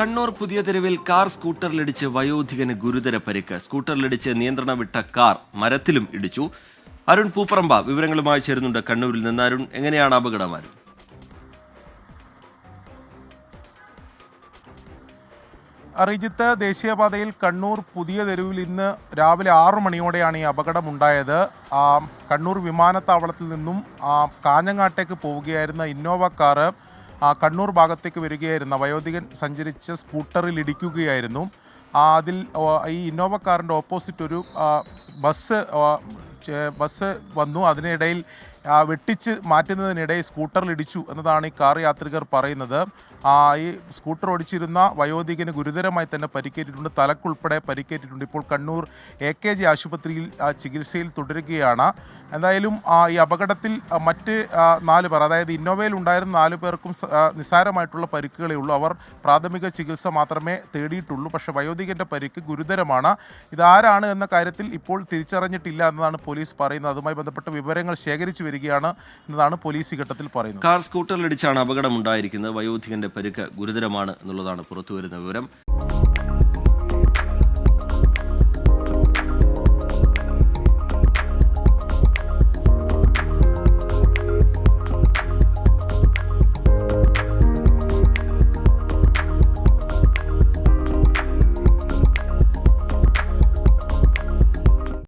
കണ്ണൂർ പുതിയ തെരുവിൽ കാർ സ്കൂട്ടറിലിടിച്ച് വയോധികന് ഗുരുതര പരിക്ക്. സ്കൂട്ടറിലിടിച്ച് നിയന്ത്രണം വിട്ട കാർ മരത്തിലും ഇടിച്ചു. അരുൺ പൂപ്പറമ്പ വിവരങ്ങളുമായി ചേരുന്നുണ്ട് കണ്ണൂരിൽ നിന്ന്. അരുൺ, എങ്ങനെയാണ് അപകടം? അരുൺ, റിജിത്ത്, ദേശീയപാതയിൽ കണ്ണൂർ പുതിയ തെരുവിൽ ഇന്ന് രാവിലെ 6 മണിയോടെയാണ് ഈ അപകടമുണ്ടായത്. കണ്ണൂർ വിമാനത്താവളത്തിൽ നിന്നും കാഞ്ഞങ്ങാട്ടേക്ക് പോവുകയായിരുന്ന ഇന്നോവ കാറ് കണ്ണൂർ ഭാഗത്തേക്ക് വരികയായിരുന്ന വയോധികൻ സഞ്ചരിച്ച സ്കൂട്ടറിൽ ഇടിക്കുകയായിരുന്നു. അതിൽ ഈ ഇന്നോവ കാറിൻ്റെ ഓപ്പോസിറ്റ് ഒരു ബസ് വന്നു. അതിനിടയിൽ വെട്ടിച്ച് മാറ്റുന്നതിനിടെ സ്കൂട്ടറിൽ ഇടിച്ചു എന്നതാണ് ഈ കാർ യാത്രികർ പറയുന്നത്. ഈ സ്കൂട്ടർ ഓടിച്ചിരുന്ന വയോധികന് ഗുരുതരമായി തന്നെ പരിക്കേറ്റിട്ടുണ്ട്, തലക്കുൾപ്പെടെ പരിക്കേറ്റിട്ടുണ്ട്. ഇപ്പോൾ കണ്ണൂർ AKG ആശുപത്രിയിൽ ചികിത്സയിൽ തുടരുകയാണ്. എന്തായാലും ഈ അപകടത്തിൽ മറ്റ് 4 പേർ, അതായത് ഇന്നോവയിൽ ഉണ്ടായിരുന്ന 4 പേർക്കും നിസ്സാരമായിട്ടുള്ള പരിക്കുകളേ ഉള്ളൂ. അവർ പ്രാഥമിക ചികിത്സ മാത്രമേ തേടിയിട്ടുള്ളൂ. പക്ഷേ വയോധികൻ്റെ പരിക്ക് ഗുരുതരമാണ്. ഇതാരാണ് എന്ന കാര്യത്തിൽ ഇപ്പോൾ തിരിച്ചറിഞ്ഞിട്ടില്ല എന്നതാണ് പോലീസ് പറയുന്നത്. അതുമായി ബന്ധപ്പെട്ട വിവരങ്ങൾ ശേഖരിച്ചു വരികയാണ് എന്നതാണ് പോലീസ് ഈ ഘട്ടത്തിൽ പറയുന്നത്. കാർ സ്കൂട്ടറിലിടിച്ചാണ് അപകടം ഉണ്ടായിരിക്കുന്നത്. വയോധികന്റെ പരിക്ക് ഗുരുതരമാണ് എന്നുള്ളതാണ് പുറത്തുവരുന്ന വിവരം.